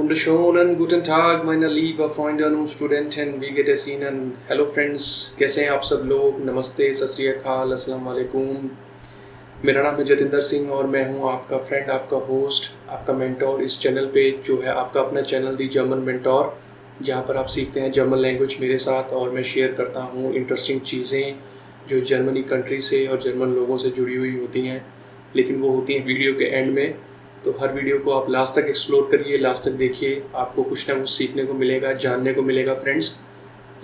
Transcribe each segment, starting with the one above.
Wunderschönen guten Tag, meine liebe Freunde und Studenten, wie geht es Ihnen? Hello friends, कैसे हैं आप सब लोग? नमस्ते, सत श्री अकाल, अस्सलाम वालेकुम। मेरा नाम है जतिंदर सिंह और मैं हूं आपका फ्रेंड, आपका होस्ट, आपका मेंटोर इस चैनल पे जो है आपका अपना चैनल दी जर्मन मेंटोर, जहां पर आप सीखते हैं जर्मन लैंग्वेज मेरे साथ और मैं शेयर करता हूं इंटरेस्टिंग चीज़ें जो जर्मनी कंट्री से और जर्मन लोगों से जुड़ी हुई होती हैं, लेकिन वो होती हैं वीडियो के एंड में। तो हर वीडियो को आप लास्ट तक एक्सप्लोर करिए, लास्ट तक देखिए, आपको कुछ ना कुछ सीखने को मिलेगा, जानने को मिलेगा फ्रेंड्स।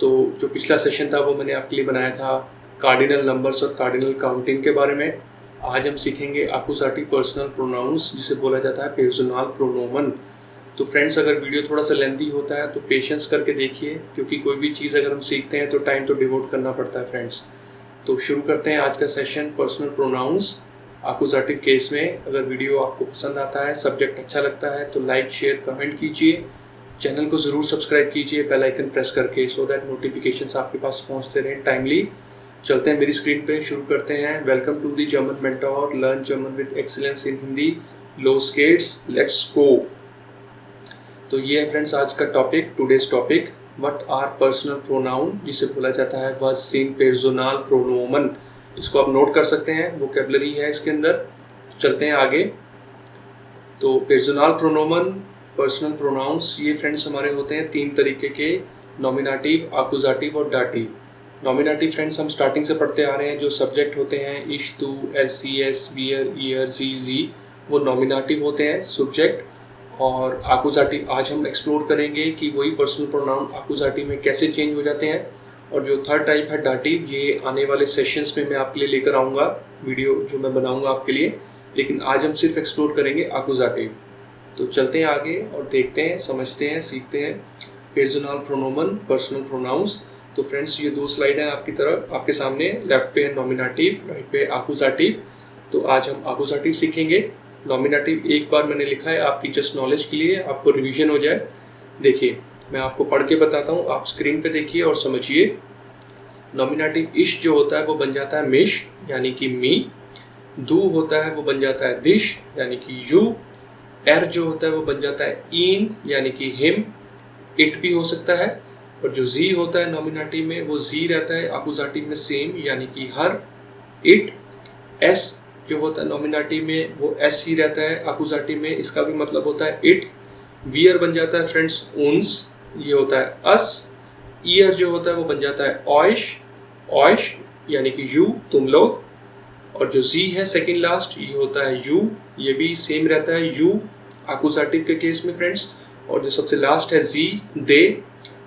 तो जो पिछला सेशन था वो मैंने आपके लिए बनाया था कार्डिनल नंबर्स और कार्डिनल काउंटिंग के बारे में। आज हम सीखेंगे अकुसाटिव पर्सनल प्रोनाउंस, जिसे बोला जाता है पर्सनल प्रोनोमन। तो फ्रेंड्स, अगर वीडियो थोड़ा सा लेंथी होता है तो पेशेंस करके देखिए, क्योंकि कोई भी चीज़ अगर हम सीखते हैं तो टाइम तो डिवोट करना पड़ता है फ्रेंड्स। तो शुरू करते हैं आज का सेशन पर्सनल प्रोनाउंस अकुसाटिव केस में। अगर वीडियो आपको पसंद आता है, सब्जेक्ट अच्छा लगता है तो लाइक शेयर कमेंट कीजिए, चैनल को ज़रूर सब्सक्राइब कीजिए बेल आइकन प्रेस करके, सो दैट नोटिफिकेशंस आपके पास पहुंचते रहें टाइमली। चलते हैं मेरी स्क्रीन पे, शुरू करते हैं। Welcome to the German mentor, learn German with excellence in Hindi, लो स्केट्स, लेट्स गो। तो ये है फ्रेंड्स आज का topic, today's topic, what are personal pronoun, जिसे बोला जाता है वाज सीन पर्सनल प्रोनोमन। इसको आप नोट कर सकते हैं, वोकैबुलरी है इसके अंदर। चलते हैं आगे। तो पर्सनल प्रोनोमन, पर्सनल प्रोनाउंस, ये फ्रेंड्स हमारे होते हैं तीन तरीके के, नॉमिनेटिव, अकुजाटिव और डाटिव। नॉमिनेटिव फ्रेंड्स हम स्टार्टिंग से पढ़ते आ रहे हैं, जो सब्जेक्ट होते हैं इश, तू, एस, सी, एस, वियर, ईयर, जी, वो नॉमिनेटिव होते हैं सब्जेक्ट। और अकुजाटिव आज हम एक्सप्लोर करेंगे कि वही पर्सनल प्रोनाउन अकुजाटिव में कैसे चेंज हो जाते हैं। और जो थर्ड टाइप है डाटिव, ये आने वाले सेशंस में मैं आपके लिए लेकर आऊँगा, वीडियो जो मैं बनाऊँगा आपके लिए, लेकिन आज हम सिर्फ एक्सप्लोर करेंगे अकुजाटिव। तो चलते हैं आगे और देखते हैं, समझते हैं, सीखते हैं पर्सनल प्रोनोमन, पर्सनल प्रोनाउंस। तो फ्रेंड्स, ये दो स्लाइड हैं आपकी तरफ, आपके सामने। लेफ्ट पे है नॉमिनेटिव, राइट पे अकुजाटिव। तो आज हम अकुजाटिव सीखेंगे। नॉमिनेटिव एक बार मैंने लिखा है आपकी जस्ट नॉलेज के लिए, आपको रिवीजन हो जाए। देखिए, मैं आपको पढ़ के बताता हूँ, आप स्क्रीन पे देखिए और समझिए। नॉमिनेटिव इश जो होता है वो बन जाता है मिश, यानी कि मी। दू होता है वो बन जाता है दिश, यानी कि यू। एर जो होता है वो बन जाता है इन, यानी कि हिम। इट भी हो सकता है। और जो जी होता है नॉमिनेटिव में, वो जी रहता है अकुजाटिव में सेम, यानी कि हर, इट। एस जो होता है नॉमिनेटिव में, वो एस ही रहता है अकुजाटिव में, इसका भी मतलब होता है इट। वियर बन जाता है फ्रेंड्स उन्स, ये होता है अस। ईयर जो होता है वो बन जाता है ऑयश, ऑयश यानी कि यू, तुम लोग। और जो जी है सेकंड लास्ट, ये होता है यू, ये भी सेम रहता है यू अकुजाटिव के केस में फ्रेंड्स। और जो सबसे लास्ट है जी, दे,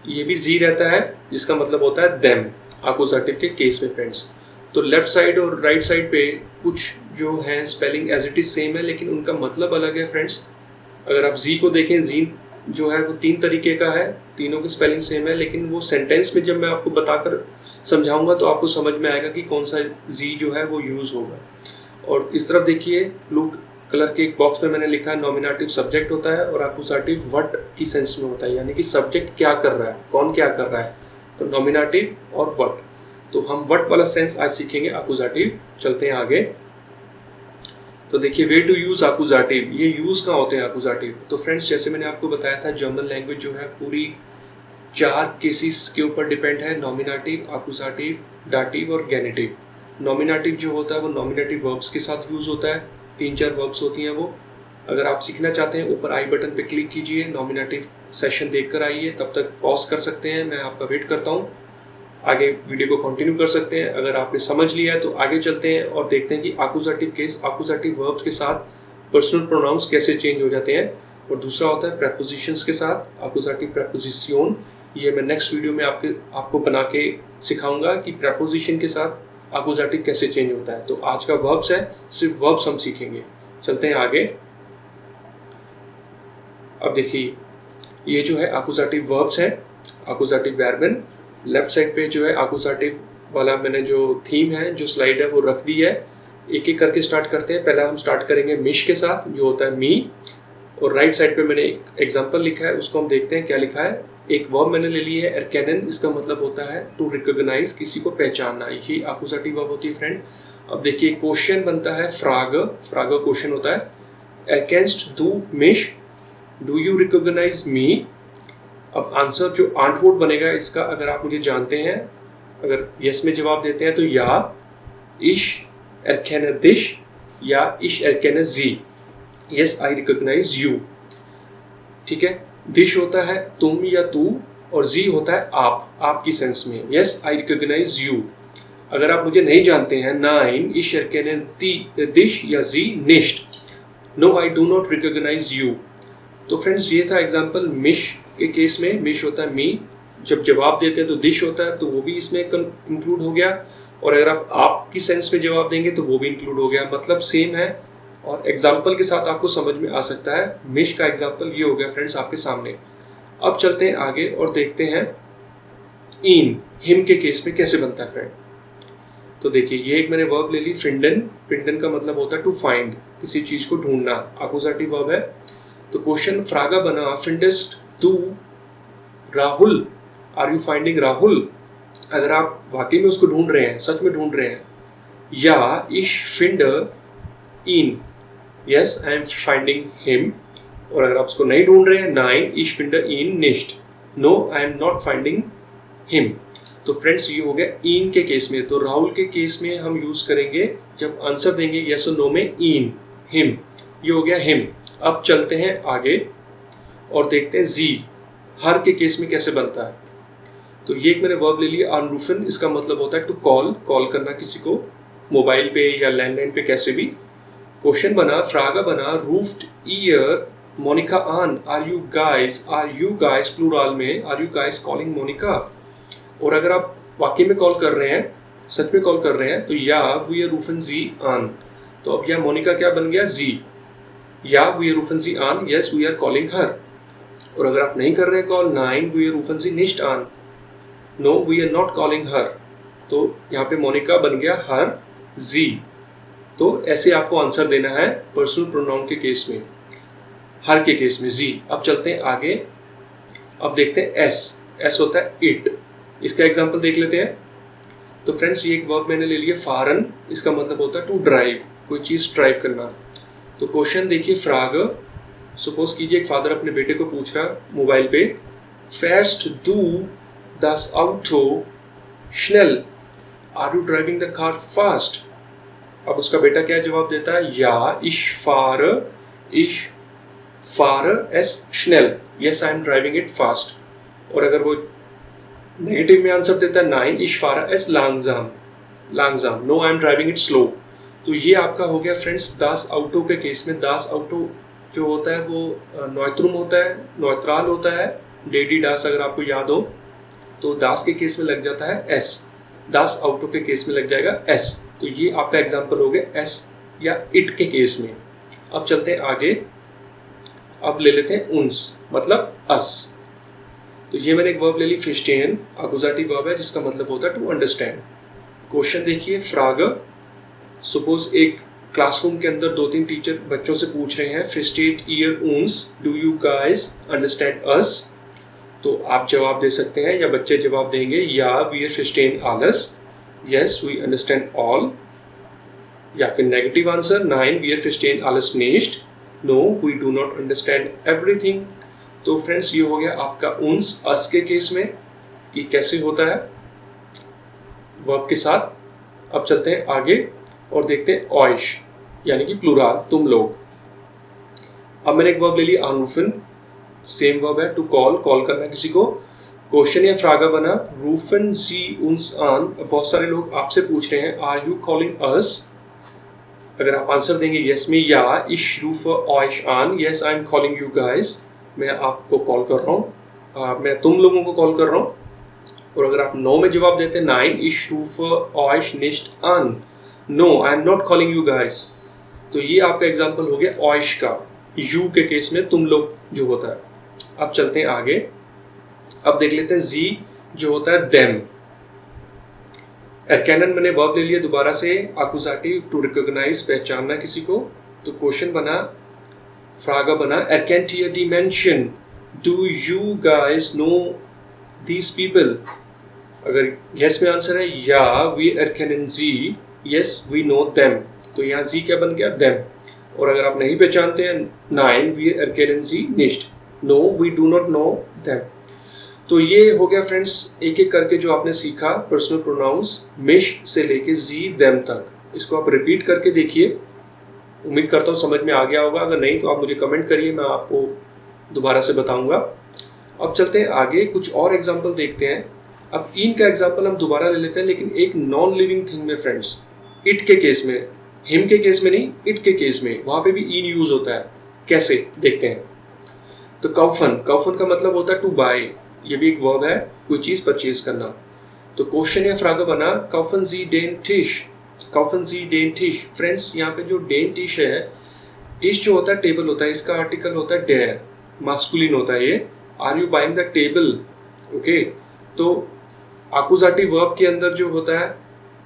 ये भी जी रहता है, जिसका मतलब होता है देम अकुजाटिव के केस में फ्रेंड्स। तो लेफ्ट साइड और राइट साइड पे कुछ जो है spelling as it is same है, लेकिन उनका मतलब अलग है फ्रेंड्स। अगर आप जी को देखें, जी जो है वो तीन तरीके का है, तीनों की स्पेलिंग सेम है, लेकिन वो सेंटेंस में जब मैं आपको बताकर समझाऊंगा तो आपको समझ में आएगा कि कौन सा जी जो है वो यूज़ होगा। और इस तरफ देखिए, ब्लू कलर के एक बॉक्स में मैंने लिखा है नॉमिनेटिव सब्जेक्ट होता है और अकुजाटिव व्हाट की सेंस में होता है, यानी कि सब्जेक्ट क्या कर रहा है, कौन क्या कर रहा है। तो नॉमिनेटिव और व्हाट, तो हम व्हाट वाला सेंस आज सीखेंगे अकुजाटिव। चलते हैं आगे। तो देखिए, वे टू यूज अकुजाटिव, ये यूज कहाँ होते हैं अकुजाटिव। तो फ्रेंड्स, जैसे मैंने आपको बताया था, जर्मन लैंग्वेज जो है पूरी 4 केसेस के ऊपर डिपेंड है, नॉमिनेटिव, अकुजाटिव, डाटिव और गेनेटिव। नॉमिनेटिव जो होता है वो नॉमिनेटिव वर्ब्स के साथ यूज होता है, 3-4 वर्ब्स होती हैं वो। अगर आप सीखना चाहते हैं, ऊपर आई बटन पे क्लिक कीजिए, नॉमिनेटिव सेशन देख कर आइए, तब तक पॉज कर सकते हैं, मैं आपका वेट करता हूँ। आगे वीडियो को कंटिन्यू कर सकते हैं। अगर आपने समझ लिया है तो आगे चलते हैं और देखते हैं कि अकुजाटिव केस, अकुजाटिव वर्ब्स के साथ पर्सनल प्रोनाउंस कैसे चेंज हो जाते हैं। और दूसरा होता है प्रेपोजिशंस के साथ, अकुजाटिव प्रेपोजिशन। ये मैं नेक्स्ट वीडियो में आपको बना के सिखाऊंगा कि प्रेपोजिशन के साथ अकुजाटिव कैसे चेंज होता है। तो आज का वर्ब्स है, सिर्फ वर्ब्स हम सीखेंगे। चलते हैं आगे। अब देखिए, ये जो है अकुजाटिव वर्ब्स है, अकुजाटिव वर्बन। लेफ्ट साइड पे जो है अकुजाटिव वाला मैंने जो थीम है, जो स्लाइड है वो रख दी है। एक एक करके स्टार्ट करते हैं। पहला हम स्टार्ट करेंगे मिश के साथ, जो होता है मी। और राइट साइड पे मैंने एक एग्जांपल लिखा है, उसको हम देखते हैं क्या लिखा है। एक वर्ब मैंने ले ली है एरकेनन, इसका मतलब होता है टू रिकॉग्नाइज, किसी को पहचानना, ये अकुजाटिव वर्ब होती है फ्रेंड। अब देखिए, क्वेश्चन बनता है फ्राग, फ्राग क्वेश्चन होता है। एरकेन्स्ट दू मिश, डू यू रिकॉग्नाइज मी। अब आंसर जो आंटवर्ड बनेगा इसका, अगर आप मुझे जानते हैं, अगर यस में जवाब देते हैं तो या, इश एरकेने दिश या इश एरकेने जी। Yes I recognize you. ठीक है, दिश होता है तुम या तू और जी होता है आप, आपकी सेंस में। Yes I recognize you. अगर आप मुझे नहीं जानते हैं, नाइन इश एरकेने दिश या जी निश्ट। No I do not recognize you. तो फ्रेंड्स ये था एग्जांपल मिश के केस में। मिश होता है मी, जब जवाब देते हैं तो दिश होता है, तो वो भी इसमें इंक्लूड हो गया। और अगर आप आपकी सेंस में जवाब देंगे तो वो भी इंक्लूड हो गया, मतलब सेम है। और एग्जाम्पल के साथ आपको समझ में आ सकता है। मिश का एग्जाम्पल ये हो गया फ्रेंड्स आपके सामने। अब चलते हैं आगे और देखते हैं इन, हिम के केस में कैसे बनता है फ्रेंड। तो देखिए ये एक मैंने वर्ब ले ली फिंडन। फिंडन का मतलब होता है टू फाइंड, किसी चीज को ढूंढना, अकुजाटिव वर्ब है। तो क्वेश्चन फ्रागा बना, फिंडेस्ट तू Rahul, are you finding Rahul. अगर आप वाकई में उसको ढूंढ रहे हैं, सच में ढूंढ रहे हैं। या इश फिंडर इन, yes I am finding him. और अगर आप उसको नहीं ढूंढ रहे हैं, नाइन इश फिंडर इन निश्ट, no I am not finding him. तो फ्रेंड्स ये हो गया इन के केस में। तो राहुल के केस में हम यूज करेंगे जब आंसर देंगे यस और नो में इन, हिम। ये हो गया हिम। अब चलते हैं आगे और देखते हैं जी, हर के केस में कैसे बनता है। तो ये एक मैंने वर्ब ले लिया अनरूफन। इसका मतलब होता है टू कॉल, कॉल करना किसी को मोबाइल पे या लैंडलाइन पे, कैसे भी। क्वेश्चन बना, फ्रागा बना, रूफ्ड ईयर मोनिका आन, आर यू गाइस प्लूरल में, are you guys calling Monica. और अगर आप वाकई में कॉल कर रहे हैं, सच में कॉल कर रहे हैं, तो या वी आर रूफन जी आन। तो अब यह मोनिका क्या बन गया, जी। या वी आर रूफन जी आन, yes we are calling her. और अगर आप नहीं कर रहे हैं कॉल, नाइन वी आर रूफन जी निश्ट आन, no we are not calling her. तो यहाँ पे मोनिका बन गया हर जी। तो ऐसे आपको आंसर देना है पर्सनल प्रोनाउन के केस में, हर के केस में जी। अब चलते हैं आगे। अब देखते हैं एस। एस होता है इट। इसका एग्जांपल देख लेते हैं। तो फ्रेंड्स ये एक वर्ब मैंने ले लिया फारन। इसका मतलब होता है टू ड्राइव, कोई चीज ड्राइव करना। तो क्वेश्चन देखिए, फ्राग, सपोज कीजिए एक फादर अपने बेटे को पूछ रहा मोबाइल पे, फैस्ट डू das Auto schnell, are you driving the car fast. अब उसका बेटा क्या जवाब देता है, या इश फार एस schnell, yes I am driving it fast. और अगर वो नेगेटिव में आंसर देता है, नाइन इश फार एस langsam, no I am driving it slow. तो ये आपका हो गया फ्रेंड्स दास आउटो के केस में। दास आउटो जो होता है वो नॉयत्रुम होता है, नॉयत्राल होता है, डेडी डास अगर आपको याद हो। तो दास के केस में लग जाता है एस, दास आउटो के केस में लग जाएगा एस। तो ये आपका एग्जांपल हो गया एस या इट के केस में। अब चलते हैं आगे। अब ले लेते हैं उन्स, मतलब अस। तो ये मैंने एक वर्ब ले ली फिस्टेन, अकुजाटिव वर्ब है जिसका मतलब होता है टू अंडरस्टैंड। क्वेश्चन देखिए, फ्राग, सपोज एक क्लासरूम के अंदर दो तीन टीचर बच्चों से पूछ रहे हैं, फिस्टेट ईयर उन्स, डू यू गाइस अंडरस्टैंड अस। तो आप जवाब दे सकते हैं या बच्चे जवाब देंगे, या वी आर फिस्टेन आलस, यस वी अंडरस्टैंड ऑल। या फिर नेगेटिव आंसर, नाइन वी आर फिस्टेन आलस निश्ट, no we do not understand everything. तो फ्रेंड्स ये हो गया आपका उन्स अस के केस में कि कैसे होता है वर्ब के साथ। अब चलते हैं आगे और देखते हैं ऑयश, यानी कि प्लूरल, तुम लोग। अब मैंने एक वर्ब ले ली अनरूफन, सेम वर्ब है टू कॉल, कॉल करना किसी को। क्वेश्चन या फ्रागा बना, रूफन सी उन्स आन, बहुत सारे लोग आपसे पूछ रहे हैं, आर यू कॉलिंग अस। अगर आप आंसर देंगे यस में, या इश रूफ ऑयश आन, yes I am calling you guys, मैं आपको कॉल कर रहा हूँ, मैं तुम लोगों को कॉल कर रहा हूँ। और अगर आप नो में जवाब देते हैं, नाइन इश रूफ ऑयश निश्ट आन, no I am not calling you guys. तो ये आपका एग्जाम्पल हो गया ऑयश का, यू के केस में तुम लोग जो होता है। अब चलते हैं आगे। अब देख लेते हैं जी जो होता है देम। एरकैनन मैंने वर्ब ले लिया दोबारा से, अकुजाटिव टू रिकॉग्नाइज, पहचानना किसी को। तो क्वेश्चन बना, फ्रागा बना, एरकैंटियर डिमेंशन, do you guys know these people. अगर यस में आंसर है, या वी एरकैनन जी, यस वी नो देम। तो यहाँ जी क्या बन गया, देम। और अगर आप नहीं पहचानते हैं, नाइन वी एरकैनन जी निश्ट, no, we do not know them. तो ये हो गया फ्रेंड्स एक एक करके जो आपने सीखा पर्सनल प्रोनाउंस मिश से लेके जी देम तक। इसको आप रिपीट करके देखिए, उम्मीद करता हूँ समझ में आ गया होगा। अगर नहीं तो आप मुझे कमेंट करिए, मैं आपको दोबारा से बताऊंगा। अब चलते हैं आगे, कुछ और एग्जाम्पल देखते हैं। अब इन का एग्जाम्पल हम दोबारा ले लेते हैं, लेकिन एक नॉन लिविंग थिंग में फ्रेंड्स। इट के केस में, हिम के केस में नहीं, इट के केस में, वहां पे भी इन यूज होता है। कैसे देखते हैं। तो काउफन, काउफन का मतलब होता है टू बाय। ये भी एक वर्ब है, कोई चीज परचेज करना। तो क्वेश्चन या फ्रागा बना काउफन जी डेन टिश, काउफन जी डेन टिश। फ्रेंड्स यहाँ पे जो डेन टिश है, टिश जो होता है टेबल होता है, इसका आर्टिकल होता है डेयर, मास्कुलिन होता है ये। Are you buying the table, okay. तो आकुजाटिव वर्ब के अंदर जो होता है,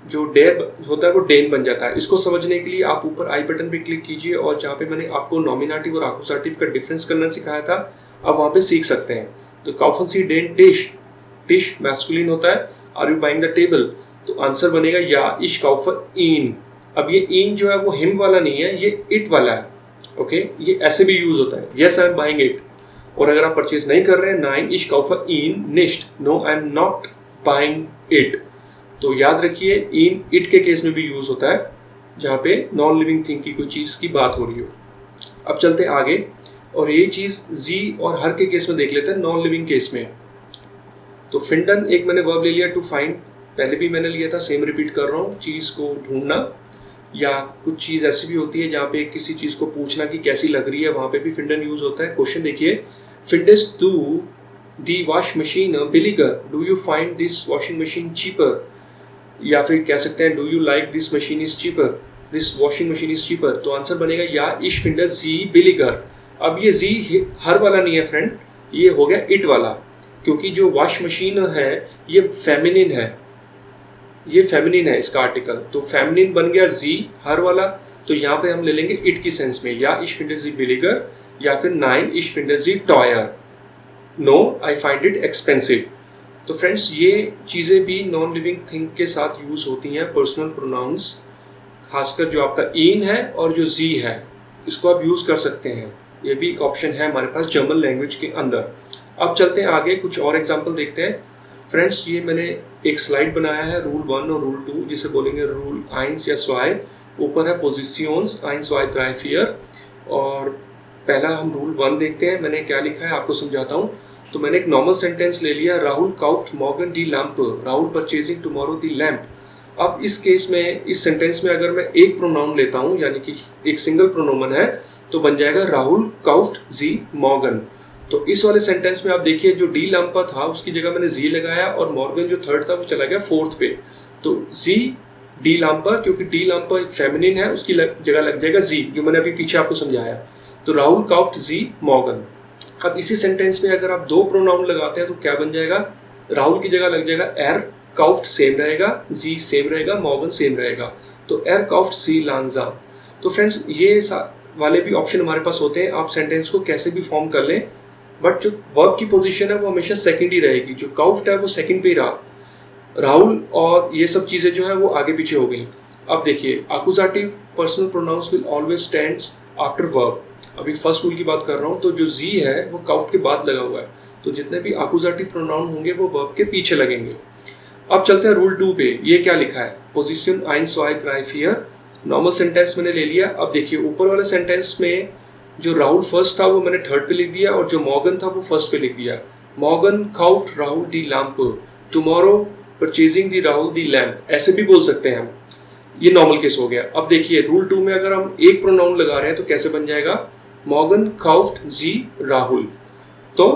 जो डेयर होता है वो डेन बन जाता है। इसको समझने के लिए आप ऊपर आई बटन पे क्लिक कीजिए, और जहाँ पे मैंने आपको नॉमिनेटिव और आकुजाटिव का डिफरेंस करना सिखाया था, आप वहाँ पे सीख सकते हैं। तो काउफन सी डेन टिश, टिश मैस्कुलिन होता है। Are you buying the table, तो आंसर बनेगा या इश काउफन इन। अब ये इन जो है वो हिम वाला नहीं है, ये इट वाला है, ओके। ये ऐसे भी यूज होता है, yes I am buying it. और अगर आप परचेज नहीं कर रहे हैं, नाइन इश काउफन इन निश्ट, no I am not buying it. तो याद रखिए इन इट के केस में भी यूज होता है, जहां पे नॉन लिविंग थिंग की कोई चीज की बात हो रही हो। अब चलते हैं आगे, और ये चीज जी और हर के केस में देख लेते हैं, नॉन लिविंग केस में। तो फिंडन एक मैंने वर्ब ले लिया, टू फाइंड, पहले भी मैंने लिया था, सेम रिपीट कर रहा हूँ, चीज को ढूंढना। या कुछ चीज ऐसी भी होती है जहाँ पे किसी चीज को पूछना कि कैसी लग रही है, वहां पे भी फिंडन यूज होता है। क्वेश्चन देखिए, फिंडेस टू दी वॉश मशीन बिलीगर, do you find this washing machine cheaper. या फिर कह सकते हैं do you like this machine is cheaper, this washing machine is cheaper. तो आंसर बनेगा या इश फिंडस जी बिलीगर। अब ये जी हर वाला नहीं है फ्रेंड, ये हो गया इट वाला, क्योंकि जो वॉश मशीन है ये फेमिनिन है, ये फेमिनिन है इसका आर्टिकल। तो फेमिनिन बन गया जी हर वाला, तो यहाँ पे हम ले लेंगे इट की सेंस में, या इश फिंडस जी बिलीगर, या फिर नाइन इश फिंडस जी टॉयर, no I find it expensive. तो फ्रेंड्स ये चीज़ें भी नॉन लिविंग थिंग के साथ यूज होती हैं, पर्सनल प्रोनाउंस, खासकर जो आपका इन है और जो जी है, इसको आप यूज कर सकते हैं। ये भी एक ऑप्शन है हमारे पास जर्मन लैंग्वेज के अंदर। अब चलते हैं आगे, कुछ और एग्जाम्पल देखते हैं। फ्रेंड्स ये मैंने एक स्लाइड बनाया है, रूल 1 और रूल 2, जिसे बोलेंगे रूल 1 या 2। ऊपर है पोजिशंस 1, 2, 3, 4। और पहला हम रूल 1 देखते हैं, मैंने क्या लिखा है आपको समझाता हूँ। तो मैंने एक नॉर्मल सेंटेंस ले लिया, राहुल काउफ्ट मॉर्गन डी लैम्प, Rahul purchasing tomorrow the lamp. अब इस केस में, इस सेंटेंस में अगर मैं एक प्रोनाउन लेता हूँ, यानी कि एक सिंगल प्रोनोमन है, तो बन जाएगा राहुल काउफ्ट जी मॉर्गन। तो इस वाले सेंटेंस में आप देखिए, जो डी लैम्पा था उसकी जगह मैंने जी लगाया, और मॉर्गन जो थर्ड था वो चला गया फोर्थ पे। तो जी डी लैम्पा, क्योंकि डी लैम्पा एक फेमिनिन है, उसकी जगह लग जाएगा जी, जो मैंने अभी पीछे आपको समझाया। तो राहुल काउफ्ट जी मॉर्गन। अब इसी सेंटेंस में अगर आप दो प्रोनाउन लगाते हैं तो क्या बन जाएगा, राहुल की जगह लग जाएगा एर, काउफ्ट सेम रहेगा, जी सेम रहेगा, मॉर्गन सेम रहेगा। तो एर काउफ्ट जी लांगजाम। तो फ्रेंड्स ये वाले भी ऑप्शन हमारे पास होते हैं, आप सेंटेंस को कैसे भी फॉर्म कर लें, बट जो वर्ब की पोजीशन है वो हमेशा सेकंड ही रहेगी। जो काउफ्ट है वो सेकंड पे ही रहा, राहुल और ये सब चीजें जो है वो आगे पीछे हो गई। अब देखिए, अकुजाटिव personal pronouns will always stands after verb. अभी फर्स्ट रूल की बात कर रहा हूँ, तो जो जी है वो काउफ्ट के बाद लगा हुआ है, तो जितने भी अकुजाटिव प्रोनाउन होंगे वो वर्ब के पीछे लगेंगे। अब चलते हैं रूल 2 पे, ये क्या लिखा है, पोजीशन 1, 2, 3, 4। नॉर्मल सेंटेंस मैंने ले लिया। अब देखिए ऊपर वाले सेंटेंस में जो राहुल फर्स्ट था वो मैंने थर्ड पे लिख दिया, और जो मॉर्गन था वो फर्स्ट पे लिख दिया। मॉर्गन काउफ्ट राहुल दी लैम्प, टुमारो परचेजिंग दी राहुल दी लैम्प, ऐसे भी बोल सकते हैं हम। ये नॉर्मल केस हो गया। अब देखिए रूल 2 में अगर हम एक प्रोनाउन लगा रहे हैं तो कैसे बन जाएगा, मॉर्गन काउफ्ट जी राहुल। तो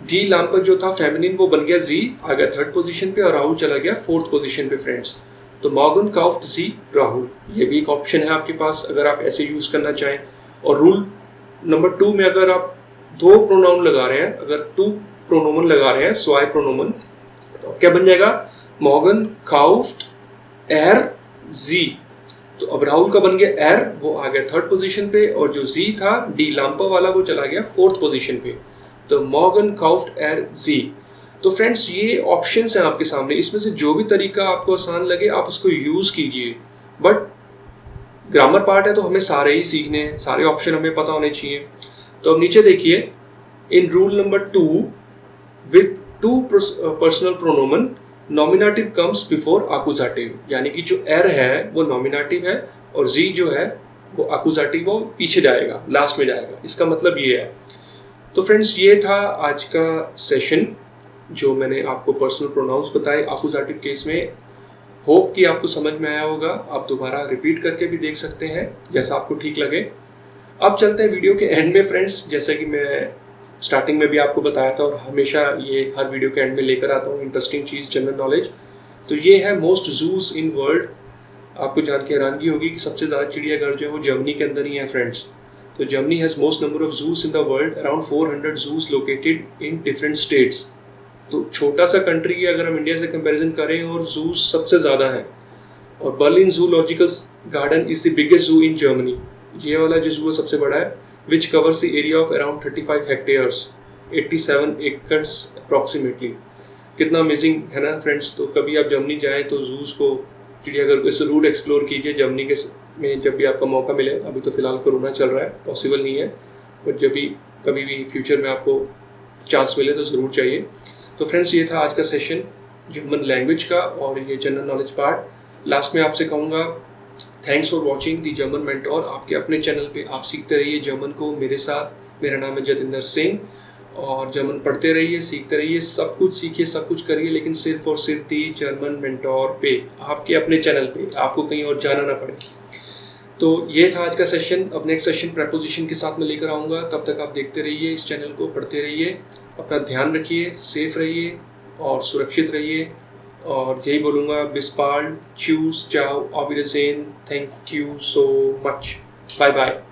डी लैम्प जो था फेमिनिन वो बन गया जी, आ गया थर्ड पोजीशन पे, और राहुल चला गया फोर्थ पोजीशन पे फ्रेंड्स। तो मॉर्गन काउफ्ट जी राहुल, ये भी एक ऑप्शन है आपके पास अगर आप ऐसे यूज करना चाहें। और रूल नंबर 2 में अगर आप दो प्रोनाउन लगा रहे हैं, अगर टू प्रोनोमन लगा रहे हैं, स्वाय प्रोनोमन, तो क्या बन जाएगा, मॉर्गन काउफ्ट एर जी। तो अब राहुल का बन गया एर, वो आ गया थर्ड पोजीशन पे, और जो जी था डी लैम्पा वाला वो चला गया फोर्थ पोजीशन पे। तो मॉर्गन काउफ्ट एर जी। तो फ्रेंड्स ये ऑप्शंस हैं आपके सामने, इसमें से जो भी तरीका आपको आसान लगे आप उसको यूज कीजिए। बट ग्रामर पार्ट है तो हमें सारे ही सीखने हैं, सारे ऑप्शन हमें पता होने चाहिए। तो अब नीचे देखिए, In rule number 2, with two personal pronomen, nominative comes before accusative. यानी कि जो er है वो nominative है और z जो है वो accusative वो पीछे जाएगा, लास्ट में जाएगा. इसका मतलब ये है. तो फ्रेंड्स ये था आज का सेशन जो मैंने आपको पर्सनल प्रोनाउंस बताए accusative केस में. होप कि आपको समझ में आया होगा. आप दोबारा रिपीट करके भी देख सकते हैं जैसा आपको ठीक लगे. अब चलते हैं वीडियो के एंड में फ्रेंड्स. जैसा कि मैं स्टार्टिंग में भी आपको बताया था और हमेशा ये हर वीडियो के एंड में लेकर आता हूँ इंटरेस्टिंग चीज़, जनरल नॉलेज. तो ये है मोस्ट जूस इन वर्ल्ड. आपको जान के हैरानगी होगी कि सबसे ज़्यादा चिड़ियाघर जो है वो जर्मनी के अंदर ही है फ्रेंड्स. तो Germany has most number of juice in the world, around 400 juice located in different states. तो छोटा सा कंट्री है अगर हम इंडिया से कंपैरिजन करें और जूस सबसे ज़्यादा है. और Berlin zoological garden is the biggest जू इन जर्मनी. ये वाला जो जू है सबसे बड़ा है, which covers the area of around 35 hectares, 87 acres approximately. कितना अमेजिंग है ना फ्रेंड्स. तो कभी आप जर्मनी जाएं तो जूस को, चिड़ियाघर को ज़रूर एक्सप्लोर कीजिए जर्मनी के में जब भी आपका मौका मिले. अभी तो फिलहाल कोरोना चल रहा है, पॉसिबल नहीं है, बट जब भी कभी भी फ्यूचर में आपको चांस मिले तो ज़रूर चाहिए. तो फ्रेंड्स ये था आज का सेशन जर्मन लैंग्वेज का और ये जनरल नॉलेज पार्ट. लास्ट में आपसे कहूँगा thanks for watching the German mentor. आपके अपने चैनल पे आप सीखते रहिए जर्मन को मेरे साथ. मेरा नाम है जतिंदर सिंह और जर्मन पढ़ते रहिए, सीखते रहिए, सब कुछ सीखिए, सब कुछ करिए, लेकिन सिर्फ और सिर्फ दी जर्मन मेंटोर पे, आपके अपने चैनल पे. आपको कहीं और जाना ना पड़े. तो ये था आज का सेशन. अब नेक्स्ट सेशन प्रेपोजिशन के साथ में लेकर आऊँगा. तब तक आप देखते रहिए इस चैनल को, पढ़ते रहिए, अपना ध्यान रखिए, सेफ रहिए और सुरक्षित रहिए. और यही बोलूँगा, bis bald, tschüss, ciao, auf Wiedersehen, thank you so much, bye bye.